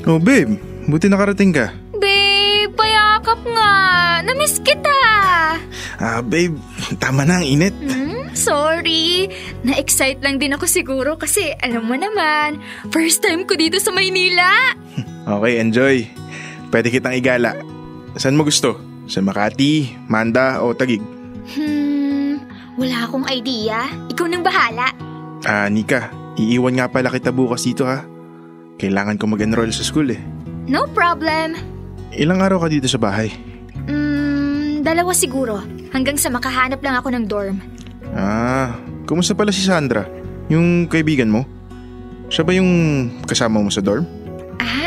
Oh babe, buti nakarating ka. Babe, payakap nga. Namiss kita. Babe, tama na ang init. Sorry. Na-excite lang din ako siguro kasi alam mo naman, first time ko dito sa Maynila. Okay, enjoy. Pwede kitang igala. Saan mo gusto? Sa Makati, Manda o Taguig? Wala akong idea. Ikaw nang bahala. Nika, iiwan nga pala kita bukas dito ha. Kailangan ko mag-enroll sa school eh. No problem. Ilang araw ka dito sa bahay? 2 siguro. Hanggang sa makahanap lang ako ng dorm. Kumusta pala si Sandra? Yung kaibigan mo? Siya ba yung kasama mo sa dorm?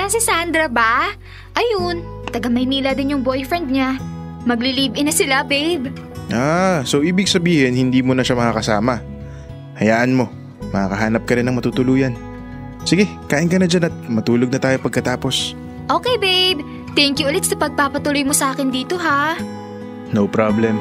Si Sandra ba? Ayun, taga Maynila din yung boyfriend niya. Magli-live-in na sila, babe. So ibig sabihin hindi mo na siya makakasama. Hayaan mo, makakahanap ka rin ng matutuluyan. Sige, kain ka na dyan at matulog na tayo pagkatapos. Okay, babe. Thank you ulit sa pagpapatuloy mo sa akin dito, ha? No problem.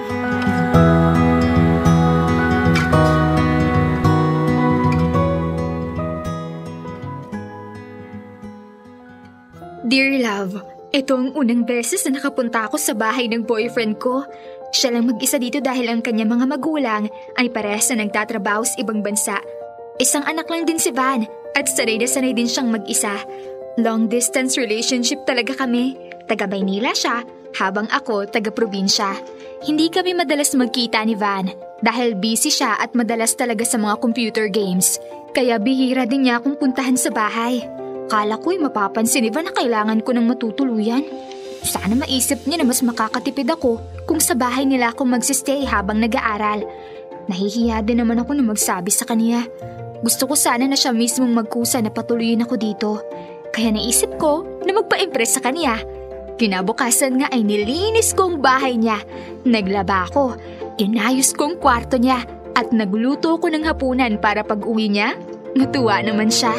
Dear love, ito ang unang beses na nakapunta ako sa bahay ng boyfriend ko. Siya lang mag-isa dito dahil ang kanyang mga magulang ay parehas na nagtatrabaho sa ibang bansa. Isang anak lang din si Van at sanay na sanay din siyang mag-isa. Long distance relationship talaga kami. Taga Maynila siya habang ako taga probinsya. Hindi kami madalas magkita ni Van dahil busy siya at madalas talaga sa mga computer games. Kaya bihira din niya akong puntahan sa bahay. Kala ko'y mapapansin ni Van na kailangan ko ng matutuluyan. Sana maisip niya na mas makakatipid ako kung sa bahay nila ako magsistay habang nag-aaral. Nahihiya din naman ako na magsabi sa kanya. Gusto ko sana na siya mismong magkusa na patuloyin ako dito. Kaya naisip ko na magpa-impress sa kanya. Kinabukasan nga ay nilinis ko ang bahay niya. Naglaba ako, inayos ko ang kwarto niya at nagluto ko ng hapunan para pag-uwi niya. Natuwa naman siya.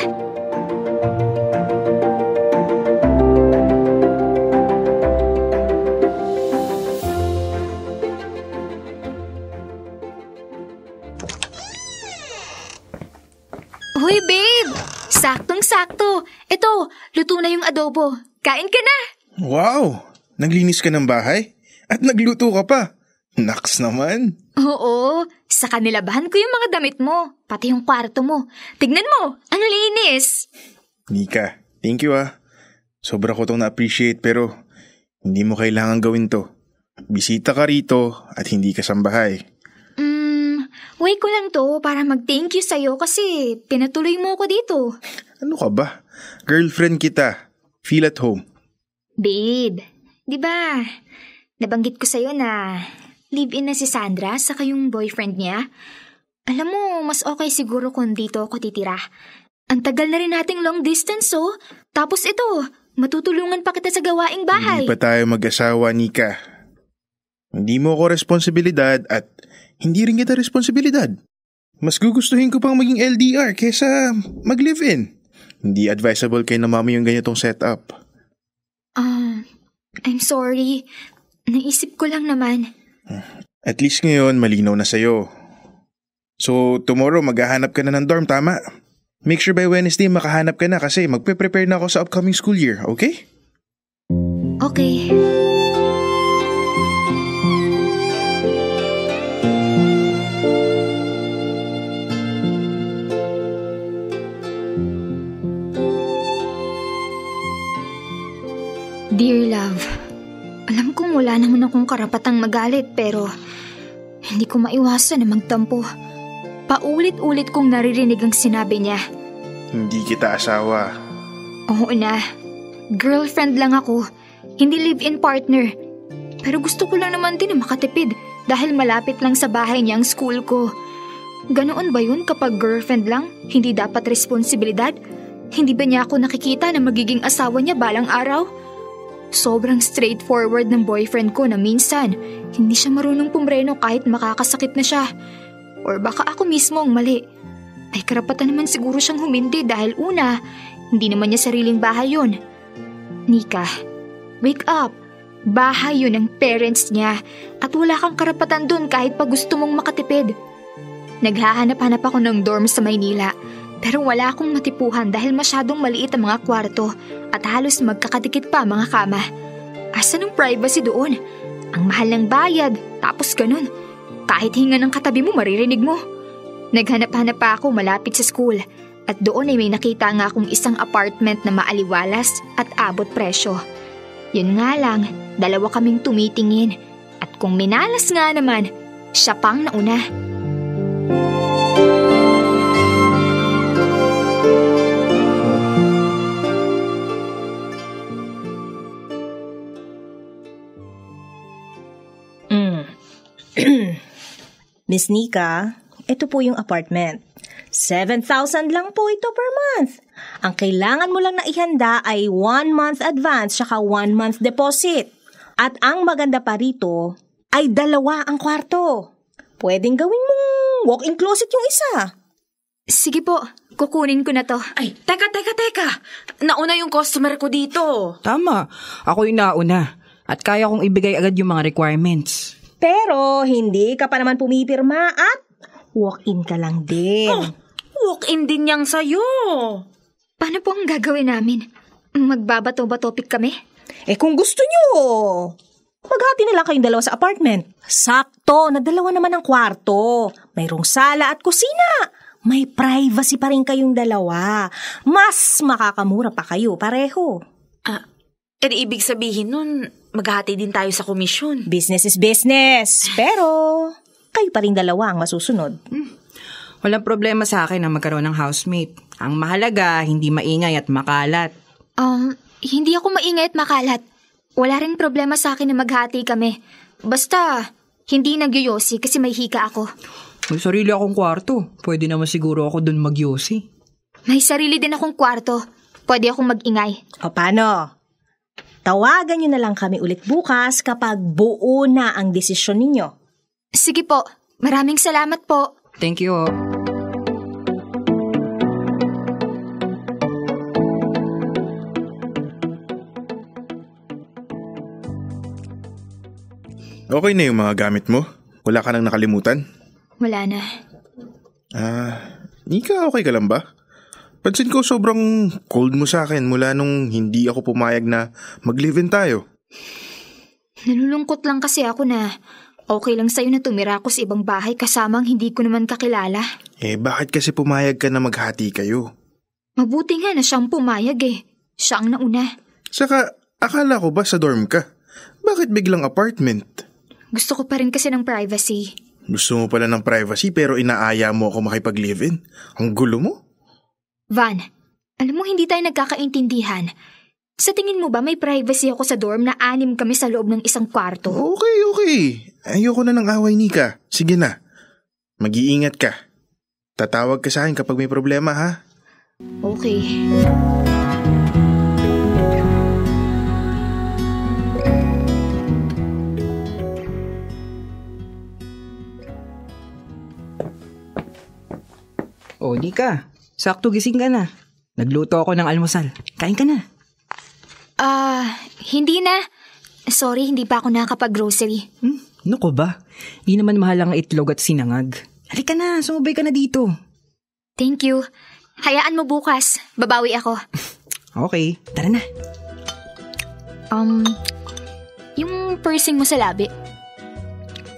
Hoy babe! Saktong-sakto. Ito, luto na yung adobo. Kain ka na! Wow! Naglinis ka ng bahay? At nagluto ka pa? Naks naman! Oo, sa kanilabahan ko yung mga damit mo. Pati yung kwarto mo. Tignan mo, ang linis! Nika, thank you Sobra ko itong na-appreciate pero hindi mo kailangan gawin to. Bisita ka rito at hindi ka sambahay. Way ko lang to para mag-thank you sa'yo kasi pinatuloy mo ako dito. Ano ka ba? Girlfriend kita. Feel at home. Babe, di ba nabanggit ko sa'yo na live-in na si Sandra saka yung boyfriend niya? Alam mo, mas okay siguro kung dito ako titira. Ang tagal na rin nating long distance Tapos ito, matutulungan pa kita sa gawaing bahay. Hindi pa tayo mag-asawa, Nika. Hindi mo ako responsibilidad at hindi rin kita responsibilidad. Mas gugustuhin ko pang maging LDR kesa mag-live-in. Hindi advisable kay na mami yung ganitong setup. I'm sorry. Naisip ko lang naman. At least ngayon malinaw na sa'yo. So tomorrow maghahanap ka na ng dorm, tama? Make sure by Wednesday makahanap ka na kasi magpe-prepare na ako sa upcoming school year, okay? Okay. Dear love, alam kong wala naman akong karapatang magalit pero hindi ko maiwasan na magtampo. Paulit-ulit kong naririnig ang sinabi niya. Hindi kita asawa. Oo na, girlfriend lang ako, hindi live-in partner. Pero gusto ko lang naman din na makatipid dahil malapit lang sa bahay niya ang school ko. Ganoon ba yun kapag girlfriend lang, hindi dapat responsibilidad? Hindi ba niya ako nakikita na magiging asawa niya balang araw? Sobrang straightforward ng boyfriend ko na minsan hindi siya marunong pumreno kahit makakasakit na siya. Or baka ako mismo ang mali. May karapatan naman siguro siyang humindi dahil una, hindi naman niya sariling bahay yun. Nika, wake up. Bahay yun ng parents niya at wala kang karapatan dun kahit pa gusto mong makatipid. Naghahanap-hanap ako ng dorm sa Maynila Pero wala akong matipuhan dahil masyadong maliit ang mga kwarto at halos magkakadikit pa ang mga kama. Asan ang privacy doon? Ang mahal ng bayad, tapos ganun. Kahit hinga ng katabi mo, maririnig mo. Naghanap-hanap pa ako malapit sa school at doon ay may nakita nga akong isang apartment na maaliwalas at abot presyo. Yun nga lang, 2 kaming tumitingin at kung minalas nga naman, siya pang nauna. Miss Nika, ito po yung apartment. 7,000 lang po ito per month. Ang kailangan mo lang na ihanda ay 1 month advance saka 1 month deposit. At ang maganda pa rito ay 2 ang kwarto. Pwedeng gawin mong walk-in closet yung isa. Sige po, kukunin ko na to. Ay, teka. Nauna yung customer ko dito. Tama, ako yung nauna. At kaya kong ibigay agad yung mga requirements. Pero hindi ka pa naman pumipirma at walk-in ka lang din. Walk-in din yang sa'yo. Paano po ang gagawin namin? Magbabato-ba topic kami? Kung gusto nyo, maghati na lang kayong 2 sa apartment. Sakto, na 2 naman ang kwarto. Mayroong sala at kusina. May privacy pa rin kayong 2. Mas makakamura pa kayo pareho. Ibig sabihin nun, maghati din tayo sa komisyon. Business is business. Pero, kayo pa rin 2 ang masusunod. Walang problema sa akin na magkaroon ng housemate. Ang mahalaga, hindi maingay at makalat. Hindi ako maingay at makalat. Wala ring problema sa akin na maghati kami. Basta, hindi nagyoyosi kasi may hika ako. May sarili akong kwarto. Pwede naman siguro ako dun magyosi. May sarili din akong kwarto. Pwede akong mag-ingay. O paano? Tawagan nyo na lang kami ulit bukas kapag buo na ang desisyon ninyo. Sige po. Maraming salamat po. Thank you. Okay na yung mga gamit mo? Wala ka nang nakalimutan? Wala na. Nika, okay ka lang ba? Pansin ko sobrang cold mo sa akin mula nung hindi ako pumayag na mag-live-in tayo. Nalulungkot lang kasi ako na okay lang sa'yo na tumira ako sa ibang bahay kasamang hindi ko naman kakilala. Bakit kasi pumayag ka na maghati kayo? Mabuti nga na siyang pumayag Siya ang nauna. Saka, akala ko ba sa dorm ka? Bakit biglang apartment? Gusto ko pa rin kasi ng privacy. Gusto mo pala ng privacy pero inaaya mo ako makipag-live-in? Ang gulo mo? Van, alam mo hindi tayo nagkakaintindihan. Sa tingin mo ba may privacy ako sa dorm na 6 kami sa loob ng isang kwarto? Okay. Ayoko na ng away, Nika. Sige na. Mag-iingat ka. Tatawag ka sa akin kapag may problema, ha? Okay. O, Nika. Sakto gising ka na. Nagluto ako ng almusal. Kain ka na. Hindi na. Sorry, hindi pa ako nakakapag-grocery. Naku ba? Hindi naman mahal ang itlog at sinangag. Halika na, sumabay ka na dito. Thank you. Hayaan mo bukas. Babawi ako. Okay, tara na. Yung piercing mo sa labi.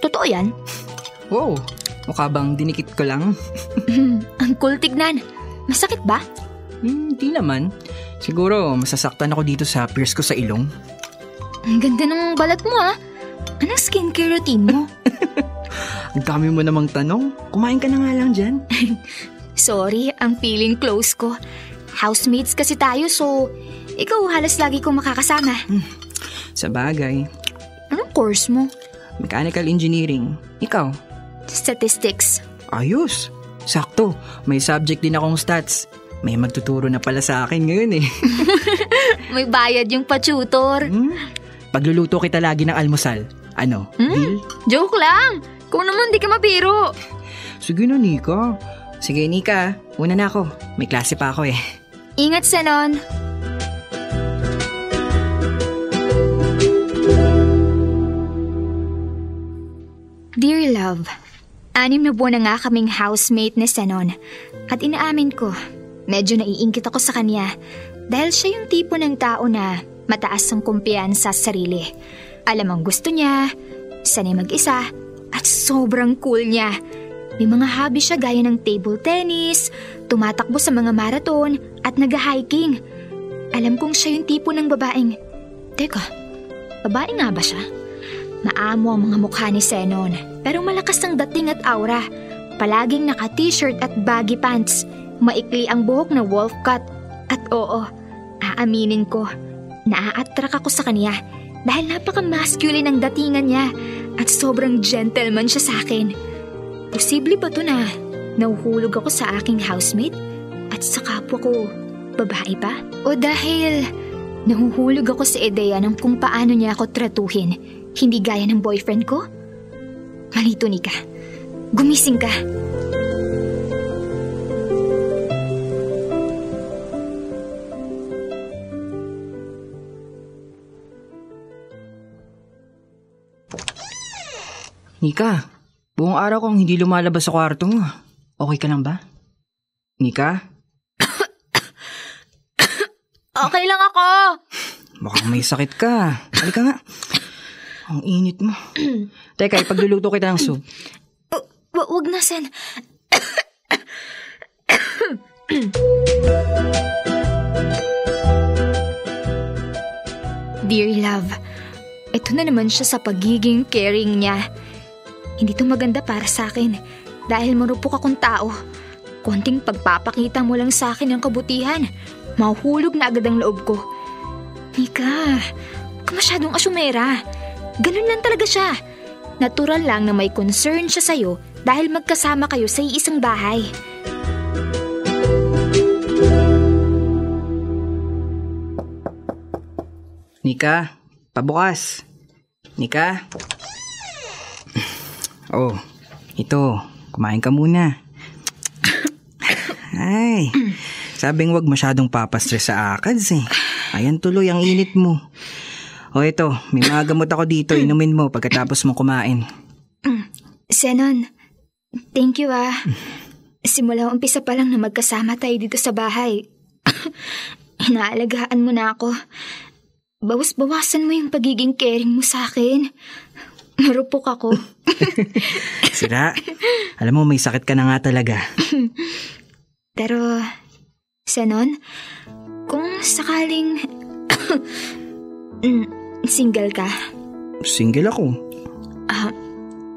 Totoo yan? Wow, mukha bang dinikit ko lang? Ang cool tignan. Masakit ba? Hindi naman. Siguro masasaktan ako dito sa pierce ko sa ilong. Ang ganda ng balat mo Anong skincare routine mo? Ang dami mo namang tanong. Kumain ka na nga lang dyan. Sorry, ang feeling close ko. Housemates kasi tayo so ikaw halos lagi kong makakasama. Sa bagay. Anong course mo? Mechanical engineering. Ikaw? Statistics. Ayos. Sakto. May subject din akong stats. May magtuturo na pala sa akin ngayon May bayad yung pa-tutor. Pagluluto kita lagi ng almusal. Ano? Deal? Joke lang. Kung naman di ka mabiro. Sige na, Nika. Sige, Nika. Una na ako. May klase pa ako Ingat sa nun. Dear love, 6 na buwan na nga kaming housemate ni Zenon. At inaamin ko, medyo naiingkit ako sa kanya dahil siya yung tipo ng tao na mataas ang kumpiyansa sa sarili. Alam ang gusto niya, sanay mag-isa, at sobrang cool niya. May mga hobby siya gaya ng table tennis, tumatakbo sa mga marathon, at nag-hiking. Alam kong siya yung tipo ng babaeng... Teka, babae nga ba siya? Maamo ang mga mukha ni Zenon, pero malakas ang dating at aura. Palaging naka-t-shirt at baggy pants. Maikli ang buhok na wolf cut. At oo, aaminin ko, naa-attract ako sa kanya dahil napaka-masculine ang datingan niya at sobrang gentleman siya sa akin. Posible ba to na nahuhulog ako sa aking housemate at sa kapwa ko babae pa? O dahil nahuhulog ako sa ideya ng kung paano niya ako tratuhin, hindi gaya ng boyfriend ko? Malito, Nika. Gumising ka. Nika, buong araw kong hindi lumalabas sa kwarto mo. Okay ka lang ba? Nika? Okay lang ako. Mukhang may sakit ka. Halika nga. Ang init mo. Teka, ipagluluto kita ng soup. Wag na, Sen. Dear love, ito na naman siya sa pagiging caring niya. Hindi to maganda para sa akin dahil marupok akong tao. Konting pagpapakita mo lang sa akin ng kabutihan, mahuhulog na agad ang loob ko. Nika, huwag ka masyadong asumera. Ganun lang talaga siya. Natural lang na may concern siya sa'yo dahil magkasama kayo sa iisang bahay. Nika, pabukas. Nika? Oh, ito. Kumain ka muna. Ay, sabing wag masyadong papastress sa akads eh. Ayan tuloy ang init mo. O ito, may mga gamot ako dito. Inumin mo pagkatapos mo kumain. Zenon, thank you ah. Simula umpisa pa lang na magkasama tayo dito sa bahay. Inaalagaan mo na ako. Bawas-bawasan mo yung pagiging caring mo sa akin. Marupok ako. Sira, alam mo may sakit ka na nga talaga. Pero, Zenon, kung sakaling single ka? Single ako.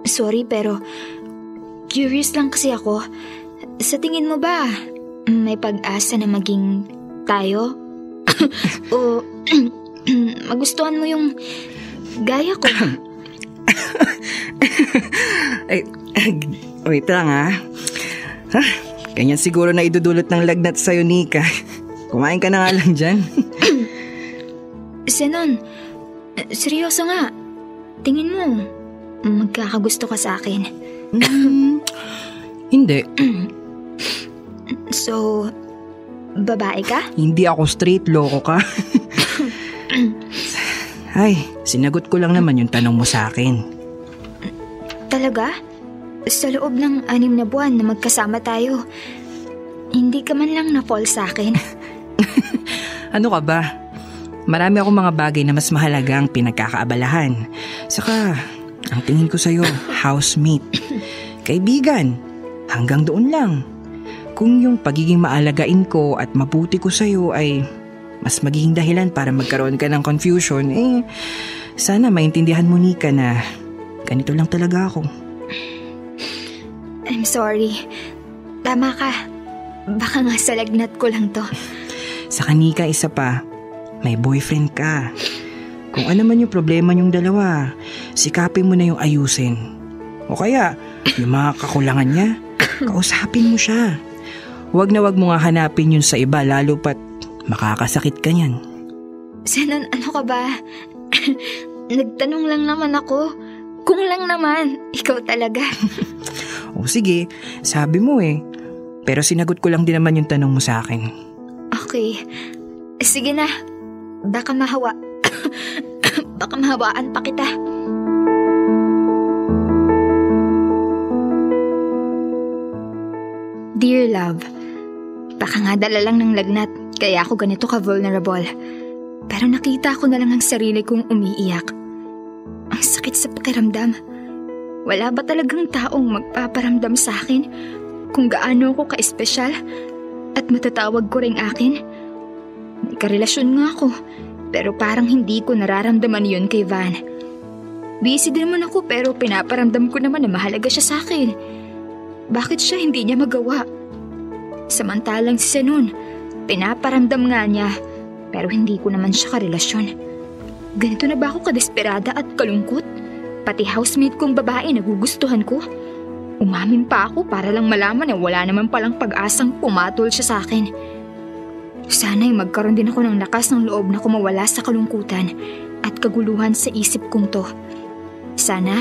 Sorry pero curious lang kasi ako. Sa tingin mo ba may pag-asa na maging tayo? O magustuhan mo yung gaya ko? Ay, wait lang ha. Ganyan siguro na idudulot ng lagnat sa'yo, Nika. Kumain ka na nga lang dyan. Zenon, seryoso nga. Tingin mo, magkakagusto ka sa akin? Hindi. So, babae ka? Hindi ako straight, loko ka. Ay, sinagot ko lang naman yung tanong mo sa akin. Talaga? Sa loob ng 6 na buwan na magkasama tayo, hindi ka man lang na-fall sa akin? Ano ka ba? Marami akong mga bagay na mas mahalaga ang pinagkakaabalahan. Saka, ang tingin ko sa'yo, housemate. Kaibigan, hanggang doon lang. Kung yung pagiging maalagain ko at mabuti ko sa'yo ay mas magiging dahilan para magkaroon ka ng confusion, sana maintindihan mo, Nika, na ganito lang talaga ako. I'm sorry. Tama ka. Baka nga sa lagnat ko lang to. Sa Nika, isa pa, may boyfriend ka. Kung ano man yung problema niyong dalawa, sikapin mo na yung ayusin. O kaya, yung mga kakulangan niya, kausapin mo siya. Huwag na huwag mo nga hanapin yun sa iba, lalo pat makakasakit ka niyan. Zenon, ano ka ba? Nagtanong lang naman ako. Kung lang naman, ikaw talaga. O sige, sabi mo eh. Pero sinagot ko lang din naman yung tanong mo sa akin. Okay. Sige na. Baka mahawaan pa kita. Dear love, baka nga dala lang ng lagnat kaya ako ganito ka-vulnerable. Pero nakita ko na lang ang sarili kong umiiyak. Ang sakit sa pakiramdam. Wala ba talagang taong magpaparamdam sa akin kung gaano ako ka-espesyal at matatawag ko ring akin? May karelasyon nga ako, pero parang hindi ko nararamdaman yun kay Van. Busy din naman ako pero pinaparamdam ko naman na mahalaga siya sa akin. Bakit siya hindi niya magawa? Samantalang si Zenon, pinaparamdam nga niya pero hindi ko naman siya karelasyon. Ganito na ba ako kadesperada at kalungkot? Pati housemate kong babae nagugustuhan ko. Umamin pa ako para lang malaman na wala naman palang pag-asang pumatol siya sa akin. Sana'y magkaroon din ako ng lakas ng loob na kumawala sa kalungkutan at kaguluhan sa isip kong to. Sana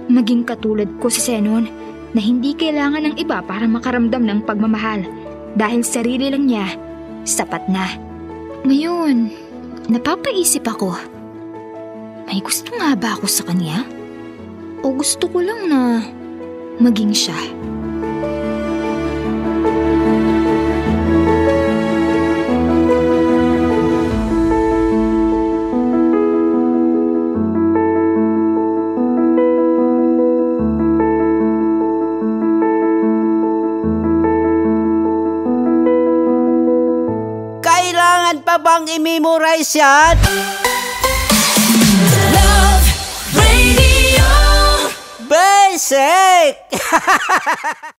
maging katulad ko si Zenon na hindi kailangan ng iba para makaramdam ng pagmamahal dahil sarili lang niya sapat na. Ngayon, napapaisip ako, may gusto nga ba ako sa kanya? O gusto ko lang na maging siya? Kailangan pa bang i-memorize yan? Love Radio Basic!